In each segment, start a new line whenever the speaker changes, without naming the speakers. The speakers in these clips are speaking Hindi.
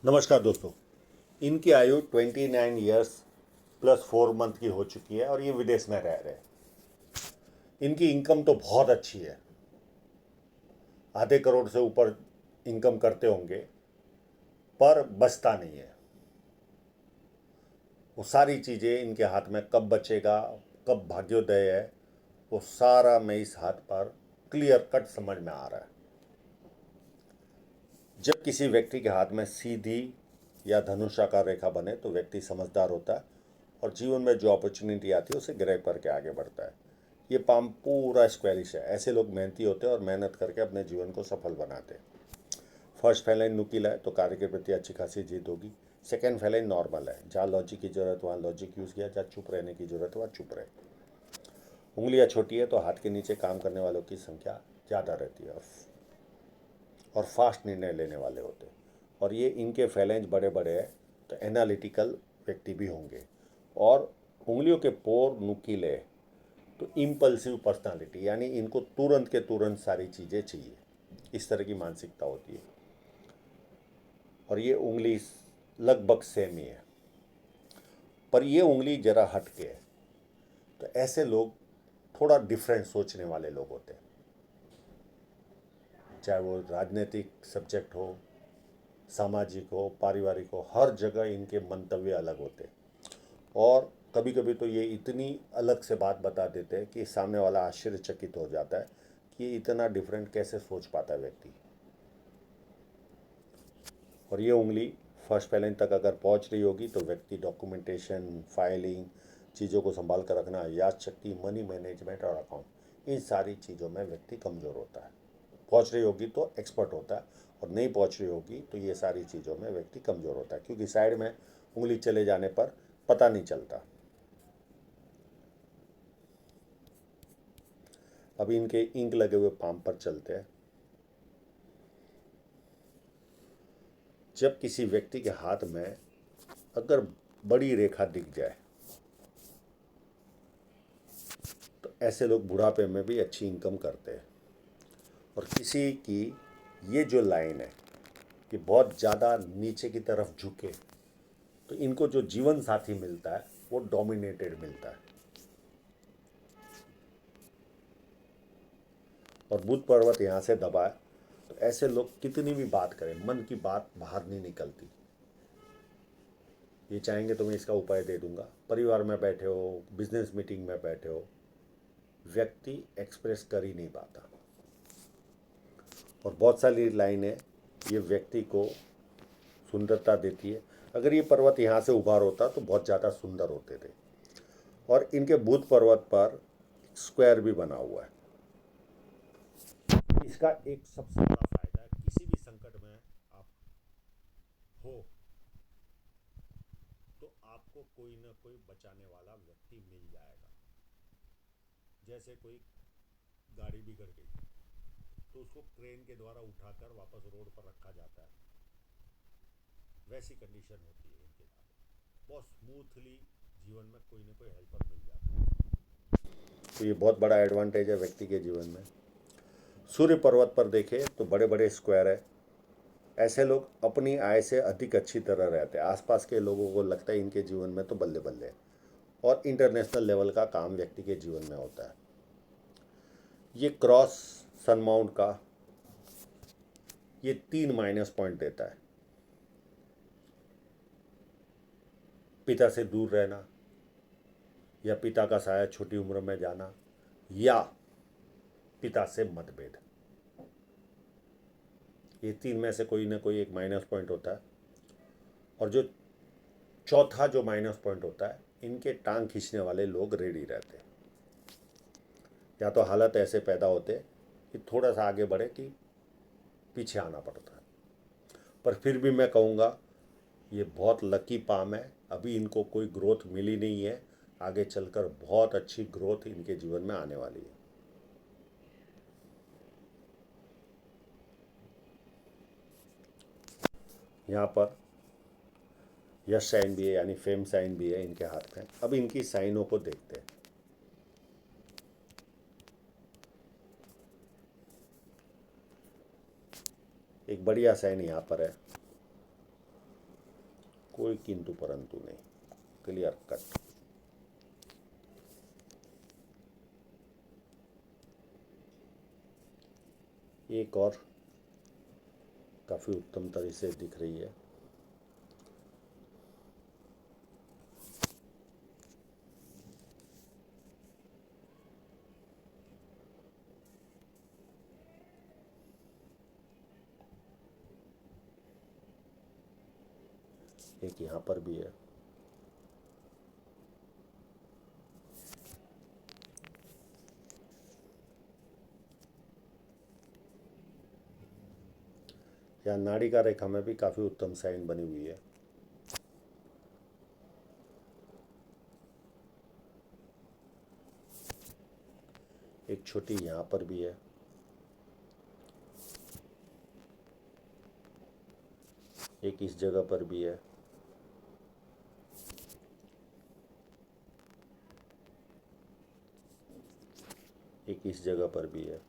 नमस्कार दोस्तों। इनकी आयु 29 ईयर्स प्लस 4 मंथ की हो चुकी है और ये विदेश में रह रहे हैं। इनकी इनकम तो बहुत अच्छी है, आधे करोड़ से ऊपर इनकम करते होंगे, पर बचता नहीं है। वो सारी चीज़ें इनके हाथ में कब बचेगा, कब भाग्योदय है, वो सारा मैं इस हाथ पर क्लियर कट समझ में आ रहा है। जब किसी व्यक्ति के हाथ में सीधी या धनुषाकार रेखा बने तो व्यक्ति समझदार होता है और जीवन में जो अपॉर्चुनिटी आती है उसे ग्रैब करके आगे बढ़ता है। ये पाम पूरा स्क्वेरिश है। ऐसे लोग मेहनती होते हैं और मेहनत करके अपने जीवन को सफल बनाते हैं। फर्स्ट फैलाइन नुकीला है तो कार्य के प्रति अच्छी खासी जीत होगी। सेकेंड फैलाइन नॉर्मल है, जहाँ लॉजिक की जरूरत वहाँ लॉजिक यूज़ किया, जहाँ चुप रहने की जरूरत वहाँ चुप रहे। उंगलियाँ छोटी है तो हाथ के नीचे काम करने वालों की संख्या ज़्यादा रहती है और फास्ट निर्णय लेने वाले होते हैं। और ये इनके फैलेंज बड़े बड़े हैं तो एनालिटिकल व्यक्ति भी होंगे। और उंगलियों के पोर नुकीले तो इम्पल्सिव पर्सनालिटी, यानी इनको तुरंत के तुरंत सारी चीज़ें चाहिए, इस तरह की मानसिकता होती है। और ये उंगली लगभग सेम ही है, पर ये उंगली जरा हट के है। तो ऐसे लोग थोड़ा डिफरेंट सोचने वाले लोग होते हैं, चाहे वो राजनीतिक सब्जेक्ट हो, सामाजिक हो, पारिवारिक हो, हर जगह इनके मंतव्य अलग होते हैं। और कभी कभी तो ये इतनी अलग से बात बता देते हैं कि सामने वाला आश्चर्यचकित हो जाता है कि ये इतना डिफरेंट कैसे सोच पाता है व्यक्ति। और ये उंगली फर्स्ट फैलेंज तक अगर पहुंच रही होगी तो व्यक्ति डॉक्यूमेंटेशन, फाइलिंग, चीज़ों को संभाल कर रखना, याद शक्ति, मनी मैनेजमेंट और अकाउंट, इन सारी चीज़ों में व्यक्ति कमज़ोर होता है। पहुंच रही होगी तो एक्सपर्ट होता है, और नहीं पहुंच रही होगी तो ये सारी चीज़ों में व्यक्ति कमज़ोर होता है, क्योंकि साइड में उंगली चले जाने पर पता नहीं चलता। अभी इनके इंक लगे हुए पाम पर चलते हैं। जब किसी व्यक्ति के हाथ में अगर बड़ी रेखा दिख जाए तो ऐसे लोग बुढ़ापे में भी अच्छी इनकम करते हैं। और किसी की ये जो लाइन है कि बहुत ज़्यादा नीचे की तरफ झुके तो इनको जो जीवन साथी मिलता है वो डोमिनेटेड मिलता है। और बुध पर्वत यहाँ से दबा है तो ऐसे लोग कितनी भी बात करें, मन की बात बाहर नहीं निकलती। ये चाहेंगे तो मैं इसका उपाय दे दूंगा। परिवार में बैठे हो, बिजनेस मीटिंग में बैठे हो, व्यक्ति एक्सप्रेस कर ही नहीं पाता। और बहुत सारी लाइनें ये व्यक्ति को सुंदरता देती है। अगर ये पर्वत यहाँ से उभार होता तो बहुत ज़्यादा सुंदर होते थे। और इनके बुध पर्वत पर स्क्वायर भी बना हुआ है। इसका एक सबसे बड़ा फायदा है, किसी भी संकट में आप हो तो आपको कोई ना कोई बचाने वाला व्यक्ति मिल जाएगा। जैसे कोई गाड़ी बिगड़ गई तो उसको क्रेन के द्वारा उठाकर वापस रोड पर रखा जाता है, वैसी कंडीशन होती है इनके साथ। बहुत स्मूथली जीवन में कोई ना कोई हेल्पर मिल जाता है। तो ये बहुत बड़ा एडवांटेज है व्यक्ति के जीवन में। सूर्य पर्वत पर देखें तो बड़े बड़े स्क्वायर है। ऐसे लोग अपनी आय से अधिक अच्छी तरह रहते हैं। आसपास के लोगों को लगता है इनके जीवन में तो बल्ले बल्ले। और इंटरनेशनल लेवल का काम व्यक्ति के जीवन में होता है। ये क्रॉस सन माउंट का ये 3 माइनस पॉइंट देता है। पिता से दूर रहना, या पिता का साया छोटी उम्र में जाना, या पिता से मतभेद, ये तीन में से कोई ना कोई एक माइनस पॉइंट होता है। और जो चौथा जो माइनस पॉइंट होता है, इनके टांग खींचने वाले लोग रेडी रहते हैं। या तो हालत ऐसे पैदा होते कि थोड़ा सा आगे बढ़े कि पीछे आना पड़ता है। पर फिर भी मैं कहूँगा ये बहुत लकी पाम है। अभी इनको कोई ग्रोथ मिली नहीं है, आगे चलकर बहुत अच्छी ग्रोथ इनके जीवन में आने वाली है। यहाँ पर यश साइन भी है, यानी फेम साइन भी है इनके हाथ में। अब इनकी साइनों को देखते हैं। एक बढ़िया साइन यहाँ पर है, कोई किंतु परंतु नहीं, क्लियर कट। एक और काफ़ी उत्तम तरह से दिख रही है। एक यहाँ पर भी है। यहाँ नाड़ी का रेखा में भी काफ़ी उत्तम साइन बनी हुई है। एक छोटी यहाँ पर भी है। एक इस जगह पर भी है। एक इस जगह पर भी है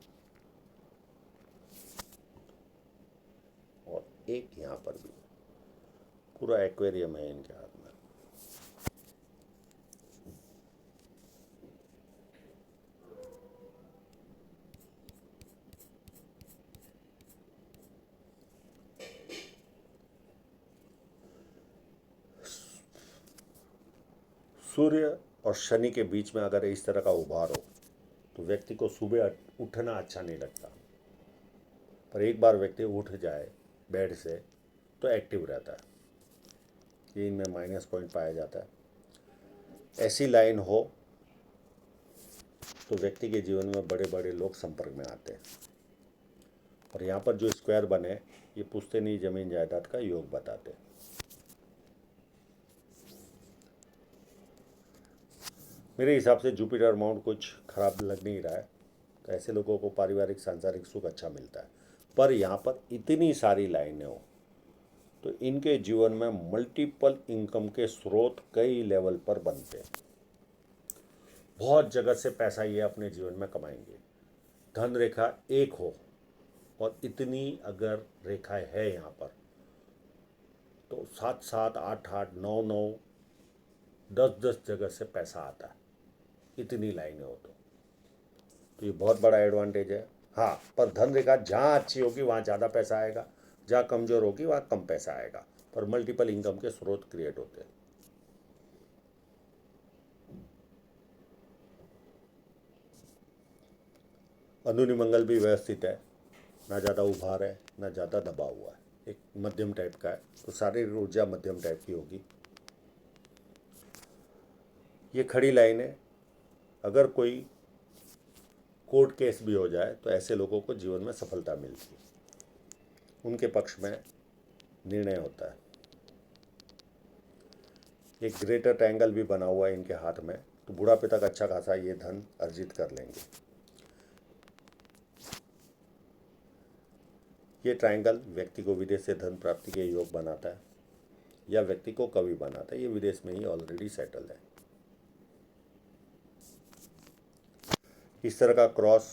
और एक यहाँ पर भी। पूरा एक्वेरियम है इनके हाथ में। सूर्य और शनि के बीच में अगर इस तरह का उभार हो तो व्यक्ति को सुबह उठना अच्छा नहीं लगता, पर एक बार व्यक्ति उठ जाए बेड से तो एक्टिव रहता है। ये इनमें माइनस पॉइंट पाया जाता है। ऐसी लाइन हो तो व्यक्ति के जीवन में बड़े बड़े लोग संपर्क में आते हैं। और यहाँ पर जो स्क्वायर बने ये पुश्तैनी जमीन जायदाद का योग बताते हैं। मेरे हिसाब से जुपिटर माउंट कुछ खराब लग नहीं रहा है, तो ऐसे लोगों को पारिवारिक सांसारिक सुख अच्छा मिलता है। पर यहाँ पर इतनी सारी लाइनें हो तो इनके जीवन में मल्टीपल इनकम के स्रोत कई लेवल पर बनते हैं। बहुत जगह से पैसा ये अपने जीवन में कमाएंगे। धन रेखा एक हो और इतनी अगर रेखाएं है यहाँ पर तो 7 7 8 8 9 9 10 10 जगह से पैसा आता है। इतनी लाइनें हो तो ये बहुत बड़ा एडवांटेज है। हाँ, पर धन रेखा जहाँ अच्छी होगी वहाँ ज़्यादा पैसा आएगा, जहाँ कमज़ोर होगी वहाँ कम पैसा आएगा, पर मल्टीपल इनकम के स्रोत क्रिएट होते हैं। अंदरूनी मंगल भी व्यवस्थित है, ना ज़्यादा उभार है ना ज़्यादा दबा हुआ है, एक मध्यम टाइप का है, तो शारीरिक ऊर्जा मध्यम टाइप की होगी। ये खड़ी लाइन है। अगर कोई कोर्ट केस भी हो जाए तो ऐसे लोगों को जीवन में सफलता मिलती है, उनके पक्ष में निर्णय होता है। एक ग्रेटर ट्रायंगल भी बना हुआ है इनके हाथ में, तो बुढ़ापे तक अच्छा खासा ये धन अर्जित कर लेंगे। ये ट्रायंगल व्यक्ति को विदेश से धन प्राप्ति के योग बनाता है या व्यक्ति को कवि बनाता है। ये विदेश में ही ऑलरेडी सेटल है। इस तरह का क्रॉस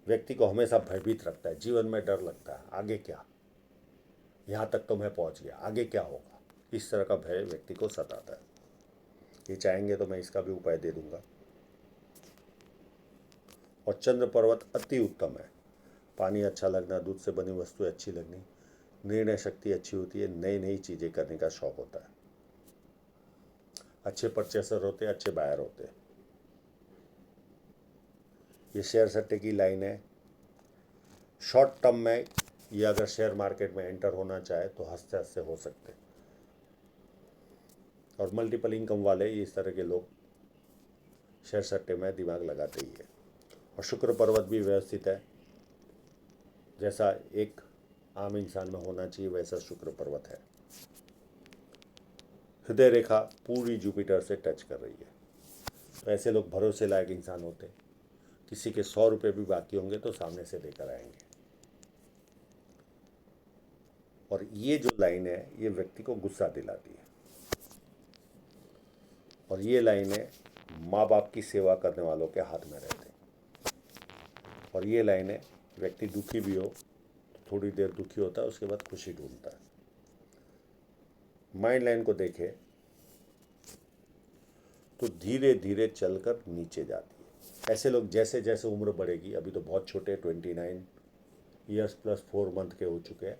व्यक्ति को हमेशा भयभीत रखता है। जीवन में डर लगता है, आगे क्या, यहाँ तक तो मैं पहुँच गया, आगे क्या होगा। इस तरह का भय व्यक्ति को सताता है। ये चाहेंगे तो मैं इसका भी उपाय दे दूंगा। और चंद्र पर्वत अति उत्तम है। पानी अच्छा लगना, दूध से बनी वस्तुएं अच्छी लगनी, निर्णय शक्ति अच्छी होती है, नई नई चीज़ें करने का शौक होता है, अच्छे परचेसर होते हैं, अच्छे बायर होते हैं। ये शेयर सट्टे की लाइन है। शॉर्ट टर्म में ये अगर शेयर मार्केट में एंटर होना चाहे तो हंसते हंसते हो सकते हैं। और मल्टीपल इनकम वाले इस तरह के लोग शेयर सट्टे में दिमाग लगाते ही है। और शुक्र पर्वत भी व्यवस्थित है, जैसा एक आम इंसान में होना चाहिए वैसा शुक्र पर्वत है। हृदय रेखा पूरी जुपिटर से टच कर रही है, तो ऐसे लोग भरोसे लायक इंसान होते हैं। किसी के 100 रुपये भी बाकी होंगे तो सामने से लेकर आएंगे। और ये जो लाइन है ये व्यक्ति को गुस्सा दिलाती है। और ये लाइनें माँ बाप की सेवा करने वालों के हाथ में रहते हैं। और ये लाइनें व्यक्ति दुखी भी हो तो थोड़ी देर दुखी होता है, उसके बाद खुशी ढूंढता है। माइंड लाइन को देखें तो धीरे धीरे चलकर नीचे जाती है। ऐसे लोग जैसे जैसे उम्र बढ़ेगी, अभी तो बहुत छोटे 29 ईयर्स प्लस 4 मंथ के हो चुके हैं,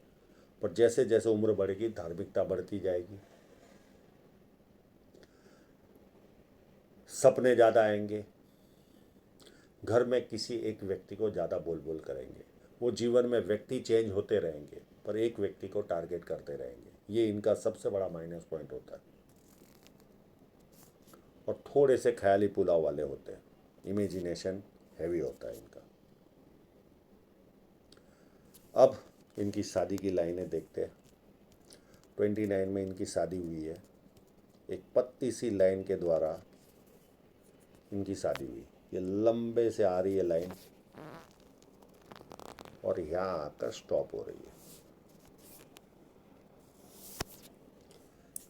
पर जैसे जैसे उम्र बढ़ेगी धार्मिकता बढ़ती जाएगी, सपने ज़्यादा आएंगे, घर में किसी एक व्यक्ति को ज़्यादा बोल बोल करेंगे। वो जीवन में व्यक्ति चेंज होते रहेंगे पर एक व्यक्ति को टारगेट करते रहेंगे। ये इनका सबसे बड़ा माइनस पॉइंट होता है। और थोड़े से ख्याली पुलाव वाले होते हैं, इमेजिनेशन हैवी होता है इनका। अब इनकी शादी की लाइनें देखते हैं। 29 में इनकी शादी हुई है। एक पतली सी लाइन के द्वारा इनकी शादी हुई। ये लंबे से आ रही है लाइन और यहाँ आकर स्टॉप हो रही है।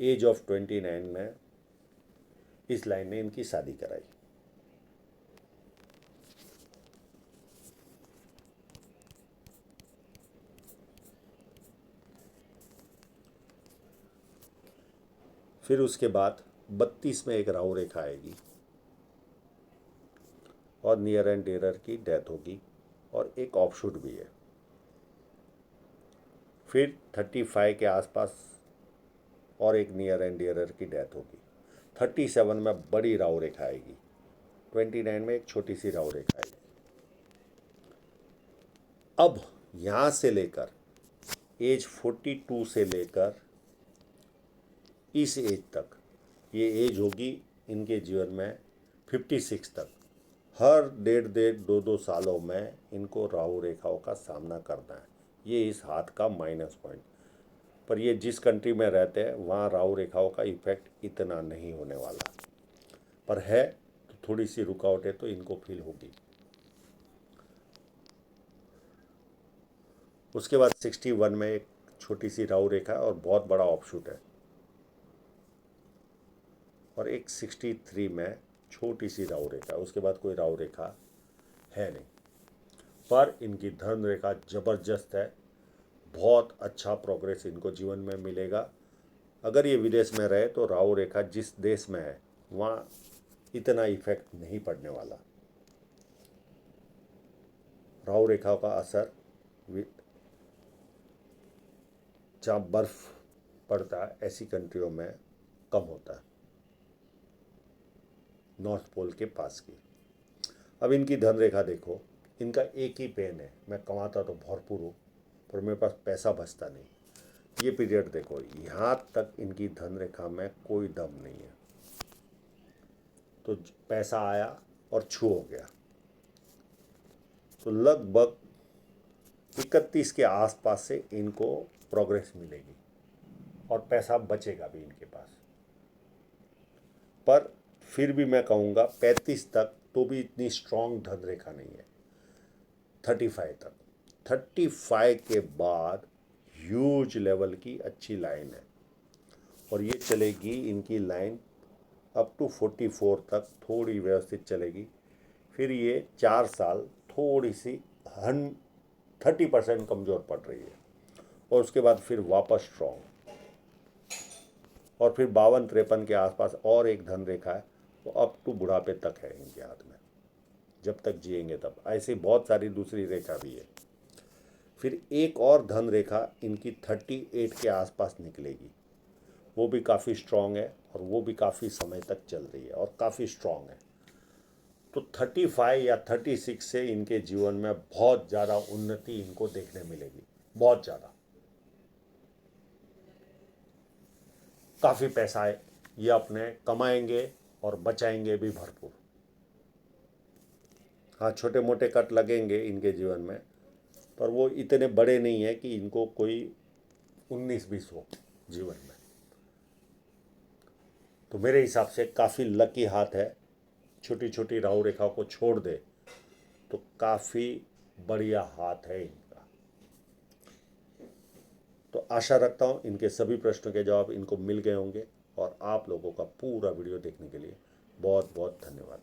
एज ऑफ 29 में इस लाइन ने इनकी शादी कराई। फिर उसके बाद 32 में एक राहु रेखा आएगी और नियर एंड डियरर की डेथ होगी और एक ऑफशूट भी है। फिर 35 के आसपास और एक नियर एंड डियरर की डेथ होगी। 37 में बड़ी राहु रेखा आएगी। 29 में एक छोटी सी राहु रेखा आएगी। अब यहाँ से लेकर एज 42 से लेकर इस एज तक, ये एज होगी इनके जीवन में 56 तक, हर डेढ़ डेढ़ 2-2 सालों में इनको राहु रेखाओं का सामना करना है। ये इस हाथ का माइनस पॉइंट। पर ये जिस कंट्री में रहते हैं वहाँ राहु रेखाओं का इफेक्ट इतना नहीं होने वाला, पर है तो थोड़ी सी रुकावटें तो इनको फील होगी। उसके बाद 61 में एक छोटी सी राहु रेखा और बहुत बड़ा ऑफशूट है, और एक 63 में छोटी सी राहु रेखा। उसके बाद कोई राहु रेखा है नहीं, पर इनकी धन रेखा ज़बरदस्त है। बहुत अच्छा प्रोग्रेस इनको जीवन में मिलेगा। अगर ये विदेश में रहे तो राहु रेखा जिस देश में है वहाँ इतना इफेक्ट नहीं पड़ने वाला। राहु रेखा का असर जहाँ बर्फ पड़ता है ऐसी कंट्रियों में कम होता है, नॉर्थ पोल के पास की। अब इनकी धन रेखा देखो, इनका एक ही पेन है, मैं कमाता तो भरपूर हूँ पर मेरे पास पैसा बचता नहीं। ये पीरियड देखो, यहाँ तक इनकी धन रेखा में कोई दम नहीं है, तो पैसा आया और छू हो गया। तो लगभग 31 के आसपास से इनको प्रोग्रेस मिलेगी और पैसा बचेगा भी इनके पास। पर फिर भी मैं कहूँगा 35 तक तो भी इतनी स्ट्रॉन्ग धन रेखा नहीं है। 35 तक, 35 के बाद ह्यूज लेवल की अच्छी लाइन है और ये चलेगी इनकी लाइन अप टू 44 तक, थोड़ी व्यवस्थित चलेगी। फिर ये 4 साल थोड़ी सी 30% कमज़ोर पड़ रही है और उसके बाद फिर वापस स्ट्रॉन्ग, और फिर 52-53 के आसपास और एक धन रेखा है, वो अप टू बुढ़ापे तक है इनके हाथ में, जब तक जिएंगे तब। ऐसी बहुत सारी दूसरी रेखा भी है। फिर एक और धन रेखा इनकी 38 के आसपास निकलेगी, वो भी काफ़ी स्ट्रॉन्ग है और वो भी काफ़ी समय तक चल रही है और काफ़ी स्ट्रॉन्ग है। तो 35 या 36 से इनके जीवन में बहुत ज़्यादा उन्नति इनको देखने मिलेगी, बहुत ज़्यादा। काफ़ी पैसा है, ये अपने कमाएंगे और बचाएंगे भी भरपूर। हाँ, छोटे मोटे कट लगेंगे इनके जीवन में, पर वो इतने बड़े नहीं है कि इनको कोई 19-20 हो जीवन में। तो मेरे हिसाब से काफ़ी लकी हाथ है। छोटी छोटी राहु रेखा को छोड़ दे तो काफ़ी बढ़िया हाथ है इनका। तो आशा रखता हूँ इनके सभी प्रश्नों के जवाब इनको मिल गए होंगे, और आप लोगों का पूरा वीडियो देखने के लिए बहुत बहुत धन्यवाद।